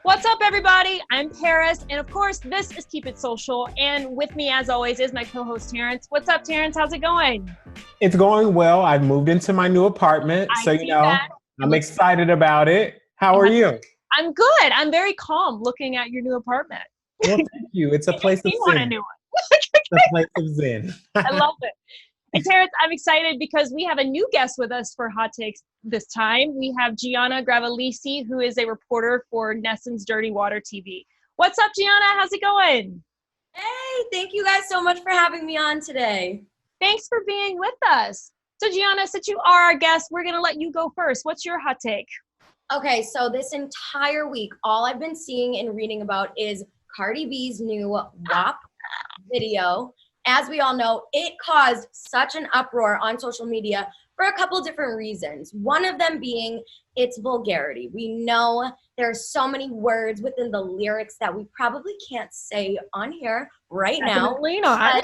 What's up, everybody? I'm Paris, and of course, this is Keep It Social. And with me, as always, is my co-host Terrence. What's up, Terrence? How's it going? It's going well. I've moved into my new apartment, I so see that. I'm excited about it. How are you? I'm good. I'm very calm looking at your new apartment. Well, thank you. It's a place of You want a zen. new one? It's a place of zen. I love it. And Terrence, I'm excited because we have a new guest with us for Hot Takes this time. We have Gianna, who is a reporter for Nesson's Dirty Water TV. What's up, Gianna? How's it going? Hey, thank you guys so much for having me on today. Thanks for being with us. So Gianna, since you are our guest, we're going to let you go first. What's your hot take? Okay, so this entire week, all I've been seeing and reading about is Cardi B's new WAP video. As we all know, it caused such an uproar on social media for a couple different reasons. One of them being its vulgarity. We know there are so many words within the lyrics that we probably can't say on here right now. Definitely not.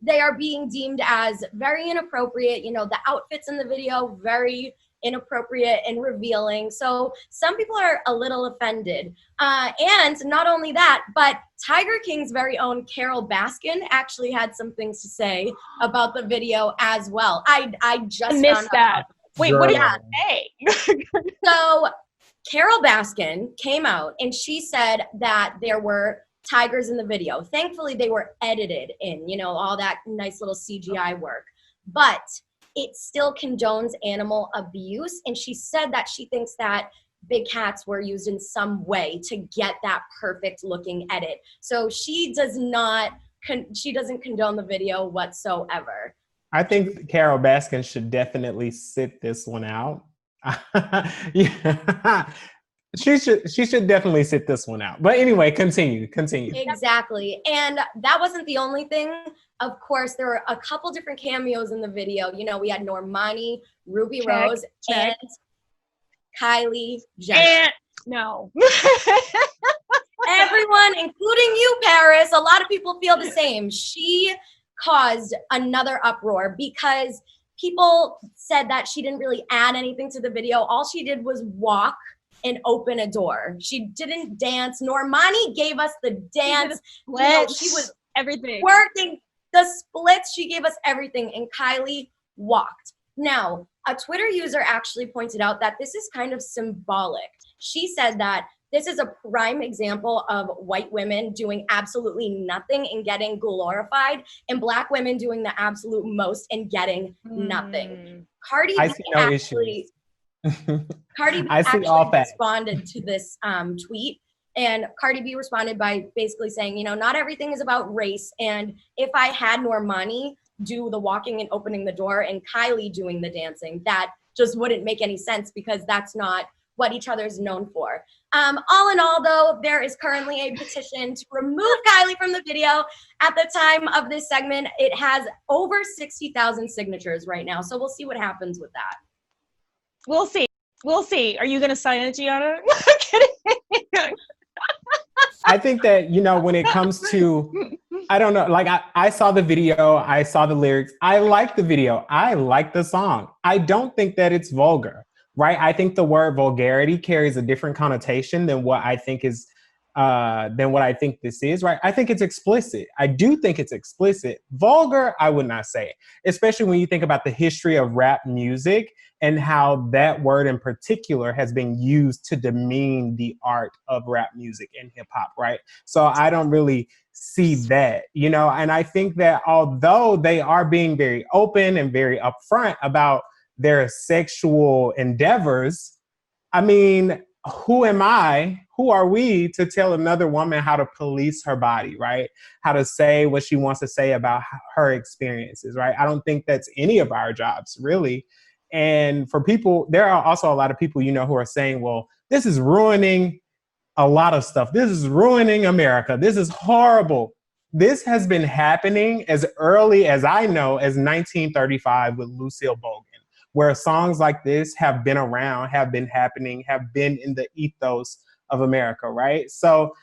They are being deemed as very inappropriate. You know, the outfits in the video, very inappropriate and revealing. So some people are a little offended. And not only that, but Tiger King's very own Carole Baskin actually had some things to say about the video as well. I just missed that. Wait, what did you say? So Carole Baskin came out and she said that there were tigers in the video. Thankfully, they were edited in, you know, all that nice little CGI work. But it still condones animal abuse. And she said that she thinks that big cats were used in some way to get that perfect looking edit. So she doesn't condone the video whatsoever. I think Carole Baskin should definitely sit this one out. Yeah. She should definitely sit this one out. But anyway, continue. Exactly. And that wasn't the only thing. Of course, there were a couple different cameos in the video. You know, we had Normani, Ruby Rose, and Kylie Jenner. No. Everyone, including you, Paris, a lot of people feel the same. She caused another uproar because people said that she didn't really add anything to the video. All she did was walk and open a door. She didn't dance. Normani gave us the dance. You know, she was everything. Working the splits. She gave us everything. And Kylie walked. Now, a Twitter user actually pointed out that this is kind of symbolic. She said that this is a prime example of white women doing absolutely nothing and getting glorified, and Black women doing the absolute most and getting nothing. Cardi B responded to this tweet, and Cardi B responded by basically saying, you know, not everything is about race, and if I had Normani do the walking and opening the door and Kylie doing the dancing, that just wouldn't make any sense because that's not what each other is known for. All in all, though, there is currently a petition to remove Kylie from the video. At the time of this segment, it has over 60,000 signatures right now, so we'll see what happens with that. We'll see. Are you going to sign it, Gianna? I'm kidding. I think that, you know, when it comes to, I don't know, like I saw the video, I saw the lyrics. I like the video. I like the song. I don't think that it's vulgar, right? I think the word vulgarity carries a different connotation than what I think is, this is, right? I think it's explicit. I do think it's explicit. Vulgar, I would not say, especially when you think about the history of rap music and how that word in particular has been used to demean the art of rap music and hip hop, right? So I don't really see that, you know, and I think that although they are being very open and very upfront about their sexual endeavors, I mean, who are we to tell another woman how to police her body, right? How to say what she wants to say about her experiences, right? I don't think that's any of our jobs, really. And for people, there are also a lot of people, you know, who are saying, well, this is ruining a lot of stuff. This is ruining America. This is horrible. This has been happening as early as I know as 1935 with Lucille Bogan, where songs like this have been around, have been happening, have been in the ethos of America, right? So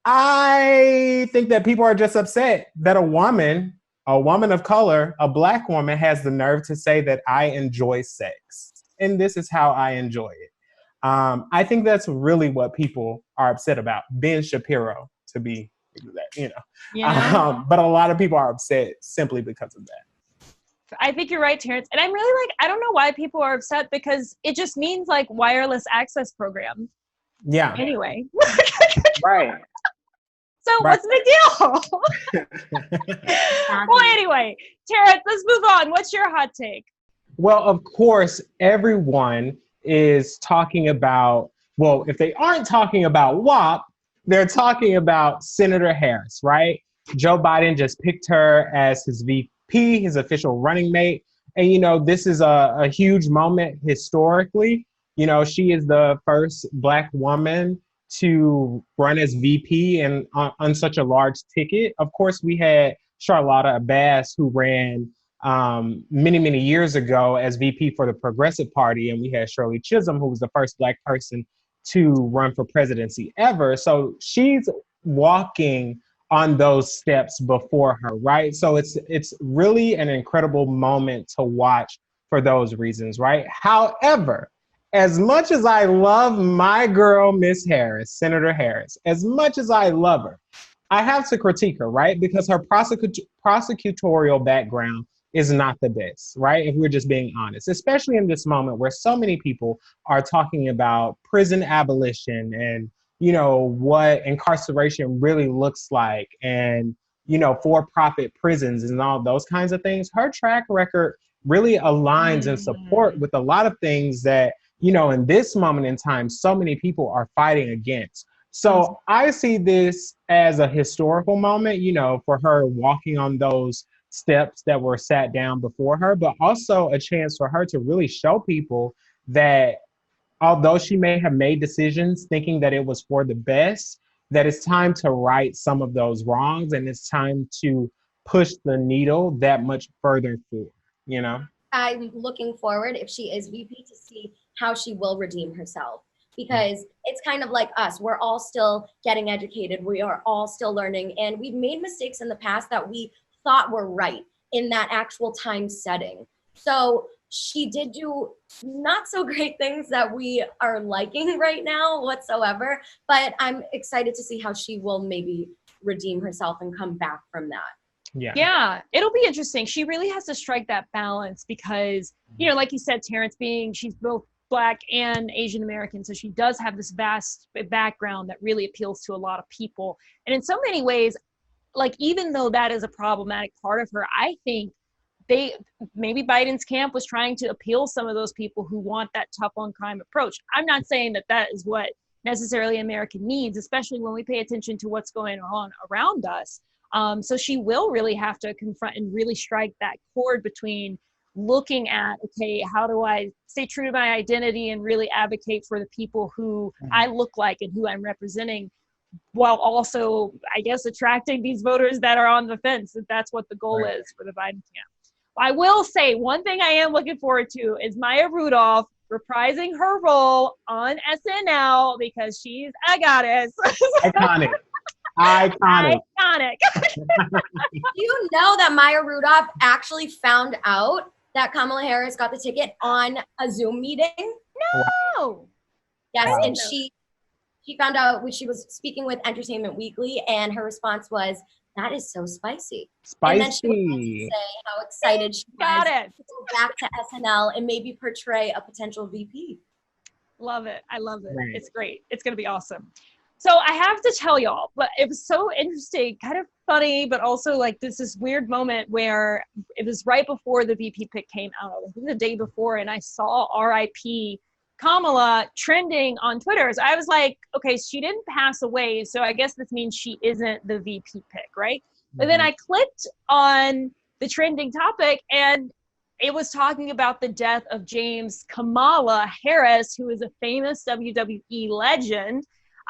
I think that people are just upset that a woman of color, a Black woman, has the nerve to say that I enjoy sex. And this is how I enjoy it. I think that's really what people are upset about. Ben Shapiro, to be, but a lot of people are upset simply because of that. I think you're right, Terrence. And I'm really like, I don't know why people are upset, because it just means like wireless access program. Yeah. Anyway. Right. So Right. what's the big deal? Well, anyway, Terrence, let's move on. What's your hot take? Well, of course, everyone is talking about, well, if they aren't talking about WAP, they're talking about Senator Harris, right? Joe Biden just picked her as his VP, his official running mate. And, this is a huge moment historically. She is the first Black woman to run as VP and on such a large ticket. Of course, we had Charlotta Abbas, who ran many, many years ago as VP for the Progressive Party. And we had Shirley Chisholm, who was the first Black person to run for presidency ever. So she's walking on those steps before her, right? So it's really an incredible moment to watch for those reasons, right? However, as much as I love my girl, Miss Harris, Senator Harris, as much as I love her, I have to critique her, right? Because her prosecutorial background is not the best, right? If we're just being honest, especially in this moment where so many people are talking about prison abolition and, what incarceration really looks like and, for-profit prisons and all those kinds of things. Her track record really aligns and support with a lot of things that, in this moment in time, so many people are fighting against. So I see this as a historical moment, for her walking on those steps that were sat down before her, but also a chance for her to really show people that although she may have made decisions thinking that it was for the best, that it's time to right some of those wrongs and it's time to push the needle that much further forward, I'm looking forward, if she is VP, to see how she will redeem herself. Because it's kind of like us. We're all still getting educated. We are all still learning. And we've made mistakes in the past that we thought were right in that actual time setting. So she did do not so great things that we are liking right now whatsoever. But I'm excited to see how she will maybe redeem herself and come back from that. Yeah, it'll be interesting. She really has to strike that balance because, like you said, Terrence, she's both Black and Asian American. So she does have this vast background that really appeals to a lot of people. And in so many ways, like, even though that is a problematic part of her, I think maybe Biden's camp was trying to appeal some of those people who want that tough on crime approach. I'm not saying that is what necessarily America needs, especially when we pay attention to what's going on around us. So she will really have to confront and really strike that chord between looking at, okay, how do I stay true to my identity and really advocate for the people who I look like and who I'm representing, while also, I guess, attracting these voters that are on the fence, if that's what the goal is for the Biden camp. I will say one thing I am looking forward to is Maya Rudolph reprising her role on SNL because she's a goddess. Iconic. Do you know that Maya Rudolph actually found out that Kamala Harris got the ticket on a Zoom meeting? No. Yes, Wow. and she found out when she was speaking with Entertainment Weekly, and her response was, "That is so spicy." Spicy. And then she went on to say how excited she was to go back to SNL and maybe portray a potential VP. Love it. I love it. Right. It's great. It's going to be awesome. So I have to tell y'all, but it was so interesting, kind of funny, but also like this weird moment where it was right before the VP pick came out, I think the day before, and I saw RIP Kamala trending on Twitter. So I was like, okay, she didn't pass away, so I guess this means she isn't the VP pick, right? But then I clicked on the trending topic and it was talking about the death of James Kamala Harris, who is a famous WWE legend,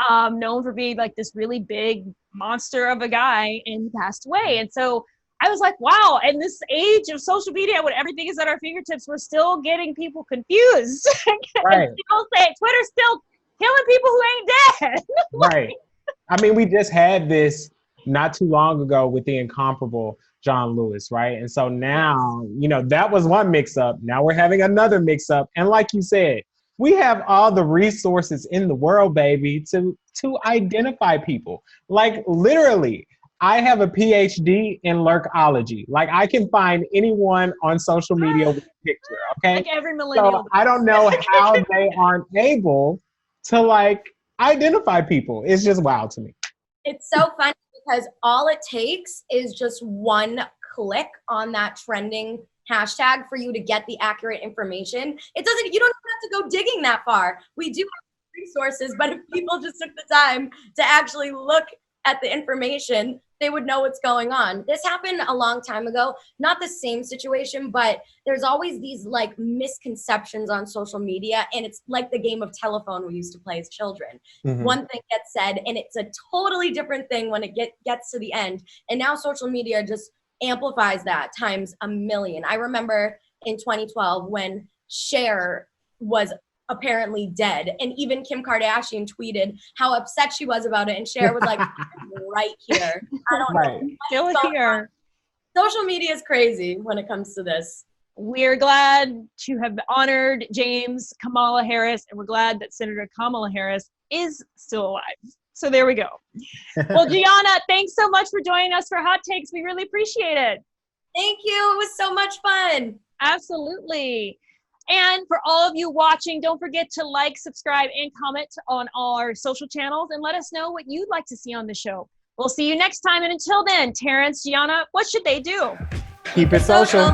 known for being like this really big monster of a guy, and he passed away. And so I was like, wow, in this age of social media when everything is at our fingertips, we're still getting people confused. Right. And still say Twitter's still killing people who ain't dead. Right. I mean, we just had this not too long ago with the incomparable John Lewis, right? And so now, that was one mix-up. Now we're having another mix-up. And like you said, We have all the resources in the world, baby, to identify people. Like literally, I have a PhD in lurkology. Like I can find anyone on social media with a picture, okay? Like every millennial. So I don't know how they aren't able to like identify people. It's just wild to me. It's so funny because all it takes is just one click on that trending hashtag for you to get the accurate information. You don't even have to go digging that far. We do have resources, but if people just took the time to actually look at the information, they would know what's going on. This happened a long time ago, not the same situation, but there's always these like misconceptions on social media, and it's like the game of telephone we used to play as children. Mm-hmm. One thing gets said and it's a totally different thing when it gets to the end. And now social media just amplifies that times a million. I remember in 2012 when Cher was apparently dead, and even Kim Kardashian tweeted how upset she was about it, and Cher was like, right here. I don't know. Still here. Social media is crazy when it comes to this. We're glad to have honored James Kamala Harris, and we're glad that Senator Kamala Harris is still alive. So there we go. Well, Gianna, thanks so much for joining us for Hot Takes. We really appreciate it. Thank you. It was so much fun. Absolutely. And for all of you watching, don't forget to like, subscribe, and comment on all our social channels and let us know what you'd like to see on the show. We'll see you next time. And until then, Terrence, Gianna, what should they do? Keep it social.